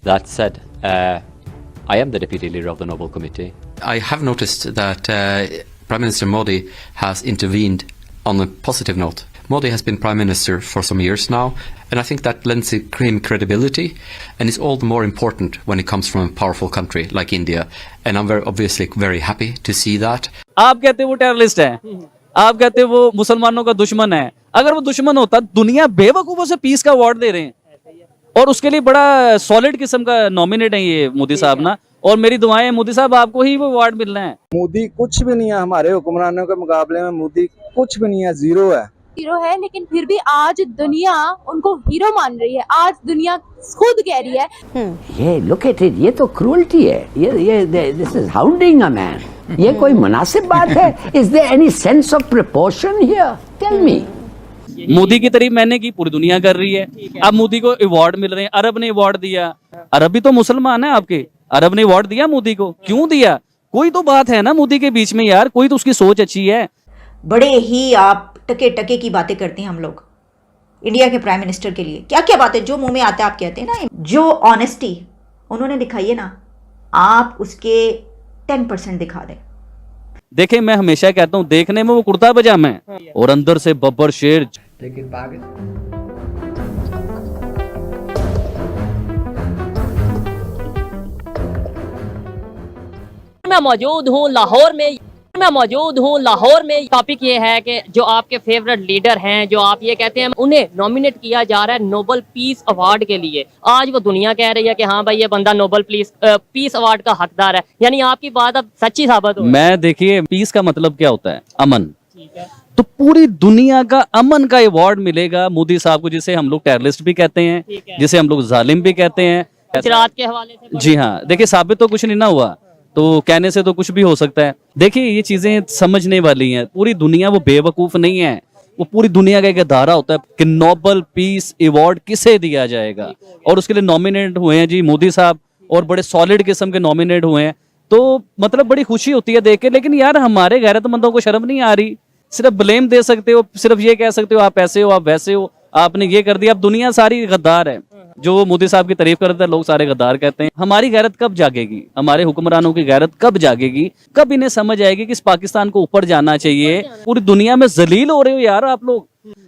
That said, I am the deputy leader of the Nobel Committee. I have noticed that Prime Minister Modi has intervened on a positive note. Modi has been Prime Minister for some years now, and I think that lends him credibility and is all the more important when it comes from a powerful country like India. And I'm obviously very happy to see that. आप कहते हो वो terrorist है, आप कहते हो वो मुसलमानों का दुश्मन है। अगर वो दुश्मन होता, दुनिया बेवकूफों से पीस का अवार्ड दे रहे हैं और उसके लिए बड़ा सॉलिड किस्म का नॉमिनेट है ये मोदी साहब ना। और मेरी दुआएं हैं मोदी साहब आपको ही वो अवार्ड मिलना है। मोदी कुछ भी नहीं है हमारे हुक्मरानों के मुकाबले में, मोदी कुछ भी नहीं है, जीरो है। हीरो है, लेकिन फिर भी आज दुनिया उनको हीरो मान रही है। आज दुनिया खुद कह रही है ये लुक एट इट, ये तो क्रूरटी है, ये this is hounding a man. ये कोई मुनासिब बात है? Is there any sense of proportion here? Tell me. Modi की तारीफ मैंने की, पूरी दुनिया कर रही है। अब मोदी को अवार्ड मिल रहे हैं, अरब ने अवार्ड दिया। अरब भी तो मुसलमान है आपके, अरब ने अवार्ड दिया मोदी को, क्यों दिया? कोई तो बात है ना मोदी के बीच में यार, कोई तो उसकी सोच अच्छी है। बड़े ही आप टके टके की बातें करते हैं हम लोग इंडिया के प्राइम मिनिस्टर के लिए। क्या क्या बातें जो मुंह में आते हैं आप कहते हैं ना। जो ऑनेस्टी उन्होंने दिखाई है ना, आप उसके 10% दिखा दें। देखे, मैं हमेशा कहता हूँ देखने में वो कुर्ता पजामा है और अंदर से बब्बर शेर। मैं मौजूद हूँ लाहौर में। टॉपिक ये है कि जो आपके फेवरेट लीडर हैं, जो आप ये कहते हैं उन्हें नॉमिनेट किया जा रहा है नोबेल पीस अवार्ड के लिए। आज वो दुनिया कह रही है कि हाँ भाई ये बंदा नोबेल पीस अवार्ड का हकदार है। यानी आपकी बात अब सच्ची साबित हो। मैं देखिए, पीस का मतलब क्या होता है? अमन। तो पूरी दुनिया का अमन का अवार्ड मिलेगा मोदी साहब को, जिसे हम लोग टेररिस्ट भी कहते हैं, जिसे हम लोग जालिम भी कहते हैं। गुजरात के हवाले से जी हाँ, देखिए साबित तो कुछ नहीं ना हुआ, तो कहने से तो कुछ भी हो सकता है। देखिए ये चीजें समझने वाली हैं। पूरी दुनिया वो बेवकूफ नहीं है, वो पूरी दुनिया का एक अदारा होता है कि नोबेल पीस अवार्ड किसे दिया जाएगा, और उसके लिए नॉमिनेट हुए हैं जी मोदी साहब, और बड़े सॉलिड किस्म के नॉमिनेट हुए हैं। तो मतलब बड़ी खुशी होती है देख के। लेकिन यार हमारे गैरतमंदों को शर्म नहीं आ रही? सिर्फ ब्लेम दे सकते हो, सिर्फ ये कह सकते हो आप ऐसे हो, आप वैसे हो, आपने ये कर दिया। अब दुनिया सारी गद्दार है, जो मोदी साहब की तारीफ करते हैं लोग सारे गद्दार कहते हैं। हमारी गैरत कब जागेगी? हमारे हुक्मरानों की गैरत कब जागेगी? कब इन्हें समझ आएगी कि इस पाकिस्तान को ऊपर जाना चाहिए? पूरी दुनिया में जलील हो रहे हो यार आप लोग।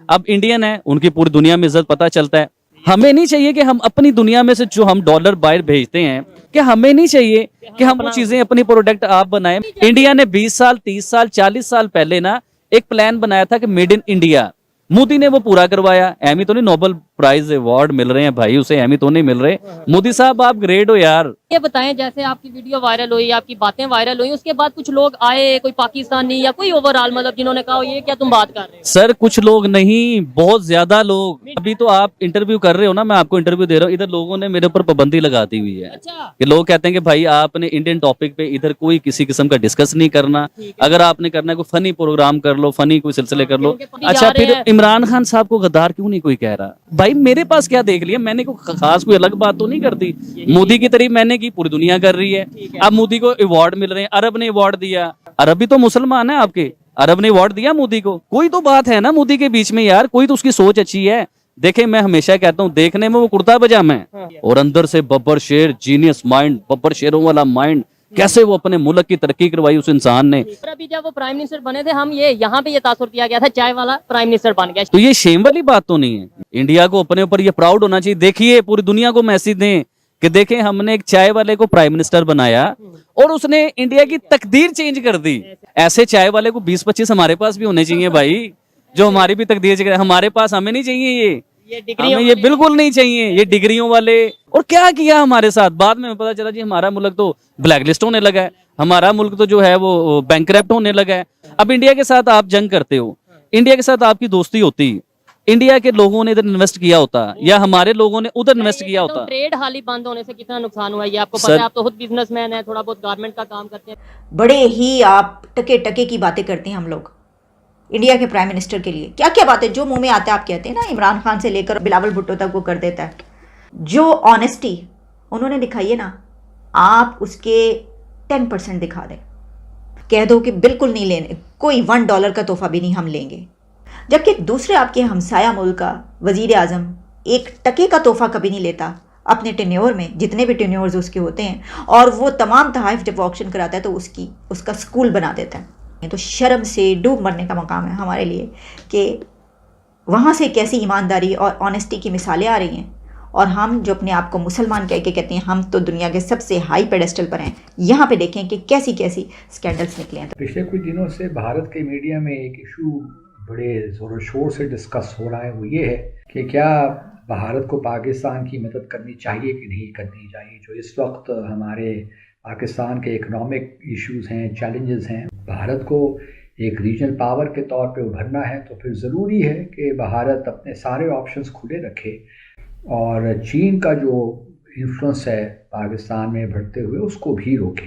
अब इंडियन है, उनकी पूरी दुनिया में इज्जत पता चलता है। हमें नहीं चाहिए कि हम अपनी दुनिया में से जो हम डॉलर बाहर भेजते हैं, कि हमें नहीं चाहिए कि हम वो चीजें अपनी प्रोडक्ट आप बनाएं। इंडिया ने 20 साल 30 साल 40 साल पहले ना एक प्लान बनाया था कि मेड इन इंडिया। मोदी ने वो पूरा करवाया। एमी तो नहीं नोबेल प्राइज अवार्ड मिल रहे हैं भाई, उसे एमी तो नहीं मिल रहे। मोदी साहब आप ग्रेट हो यार। ये बताएं, जैसे आपकी वीडियो वायरल हुई, आपकी बातें वायरल हुई, उसके बाद कुछ लोग आए, कोई पाकिस्तानी या कोई ओवरऑल, मतलब जिन्होंने कहा ये क्या तुम बात कर रहे हो? सर कुछ लोग नहीं, बहुत ज्यादा लोग। अभी तो आप इंटरव्यू कर रहे हो ना, मैं आपको इंटरव्यू दे रहा हूँ। इधर लोगों ने मेरे ऊपर पाबंदी लगा दी हुई है कि लोग कहते हैं कि भाई आपने इंडियन टॉपिक पे इधर कोई किसी किस्म का डिस्कस नहीं करना। अगर आपने करना है कोई फनी प्रोग्राम कर लो, फनी कोई सिलसिले कर लो। अच्छा, फिर इमरान खान साहब को गद्दार क्यों नहीं कोई कह रहा? भाई मेरे पास क्या देख लिया मैंने? कोई खास कोई अलग बात तो नहीं करती। मोदी की तारीफ मैंने की, पूरी दुनिया कर रही है। अब मोदी को अवार्ड मिल रहे हैं, अरब ने अवार्ड दिया। अरब भी तो मुसलमान है आपके, अरब ने अवार्ड दिया मोदी को। कोई तो बात है ना मोदी के बीच में यार, कोई तो उसकी सोच अच्छी है। देखे, मैं हमेशा कहता हूँ देखने में वो कुर्ता पजामा है और अंदर से बब्बर शेर, जीनियस माइंड, बब्बर शेरों वाला माइंड। कैसे वो अपने मुल्क की तरक्की करवाई उस इंसान ने। अभी जब वो प्राइम मिनिस्टर बने थे, हम ये यहाँ पे ये तासुर किया गया था चाय वाला प्राइम मिनिस्टर बन गया। तो ये शेम वाली बात तो नहीं है। इंडिया को अपने ऊपर ये प्राउड होना चाहिए। देखिए पूरी दुनिया को मैसेज दें कि देखें हमने एक चाय वाले को प्राइम मिनिस्टर बनाया और उसने इंडिया की तकदीर चेंज कर दी। ऐसे चाय वाले को 20-25 हमारे पास भी होने चाहिए भाई, जो हमारी भी तकदीर चेंज। हमारे पास हमें नहीं चाहिए हमें ये बिल्कुल नहीं चाहिए ये डिग्रियों वाले। और क्या किया हमारे साथ? बाद में पता चला जी हमारा मुल्क तो ब्लैकलिस्ट होने लगा है, हमारा मुल्क तो जो है वो बैंकरप्ट होने लगा है। अब इंडिया के साथ आप जंग करते हो, इंडिया के साथ आपकी दोस्ती होती, इंडिया के लोगों ने इधर इन्वेस्ट किया होता या हमारे लोगों ने उधर इन्वेस्ट किया होता। ट्रेड हाल ही बंद होने से कितना नुकसान हुआ ये आपको पता है? आप तो खुद बिजनेसमैन है, थोड़ा बहुत गारमेंट का काम करते हैं। बड़े ही आप टके टके की बातें करते हैं हम लोग इंडिया के प्राइम मिनिस्टर के लिए। क्या क्या बातें जो मुंह में आते हैं आप कहते हैं ना। इमरान खान से लेकर बिलावल भुट्टो तक वो कर देता है। जो ऑनेस्टी उन्होंने दिखाई है ना, आप उसके 10% दिखा दें। कह दो कि बिल्कुल नहीं लेने, कोई $1 का तोहफा भी नहीं हम लेंगे। जबकि दूसरे आपके हमसाया मुल्क का वजीर आजम 1 टके का तोहफा कभी नहीं लेता अपने टेन्योर में, जितने भी टेन्योर्स उसके होते हैं, और वो तमाम तहाइफ जब ऑक्शन कराता है तो उसका स्कूल बना देता है। ये तो शर्म से डूब मरने का मकाम है हमारे लिए कि वहाँ से कैसी ईमानदारी और ऑनेस्टी की मिसालें आ रही हैं, और हम जो अपने आप को मुसलमान कह के कहते हैं हम तो दुनिया के सबसे हाई पेडेस्टल पर हैं, यहाँ पे देखें कि कैसी कैसी स्कैंडल्स निकले हैं। पिछले कुछ दिनों से भारत के मीडिया में एक इशू बड़े ज़ोर शोर से डिस्कस हो रहा है, वो ये है कि क्या भारत को पाकिस्तान की मदद करनी चाहिए कि नहीं करनी चाहिए। जो इस वक्त हमारे पाकिस्तान के इकोनॉमिक इश्यूज़ हैं, चैलेंजेस हैं, भारत को एक रीजनल पावर के तौर पे उभरना है, तो फिर ज़रूरी है कि भारत अपने सारे ऑप्शंस खुले रखे और चीन का जो इन्फ्लुएंस है पाकिस्तान में बढ़ते हुए उसको भी रोके।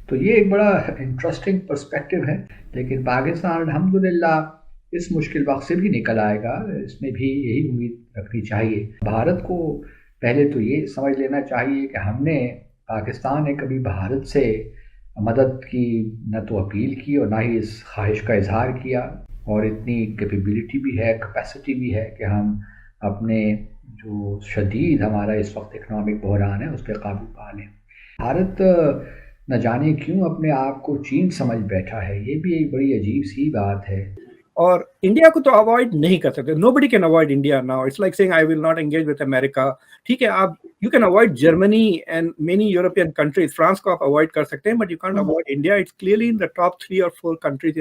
तो ये एक बड़ा इंटरेस्टिंग पर्सपेक्टिव है, लेकिन पाकिस्तान अल्हम्दुलिल्लाह इस मुश्किल वक्त से भी निकल आएगा, इसमें भी यही उम्मीद रखनी चाहिए। भारत को पहले तो ये समझ लेना चाहिए कि हमने, पाकिस्तान ने कभी भारत से मदद की न तो अपील की और ना ही इस ख्वाहिश का इजहार किया, और इतनी कैपेबिलिटी भी है, कैपेसिटी भी है कि हम अपने जो शदीद हमारा इस वक्त इकनॉमिक बहरान है उस पर काबू पा लें। भारत न जाने क्यों अपने आप को चीन समझ बैठा है, ये भी एक बड़ी अजीब सी बात है। और इंडिया को तो अवॉइड नहीं कर सकते, nobody can avoid India now. It's like saying I will not engage with America. ठीक है, आप you can avoid Germany and many European countries, France को आप अवॉइड कर सकते हैं, but you can't avoid India. It's clearly in the top 3 or 4 countries in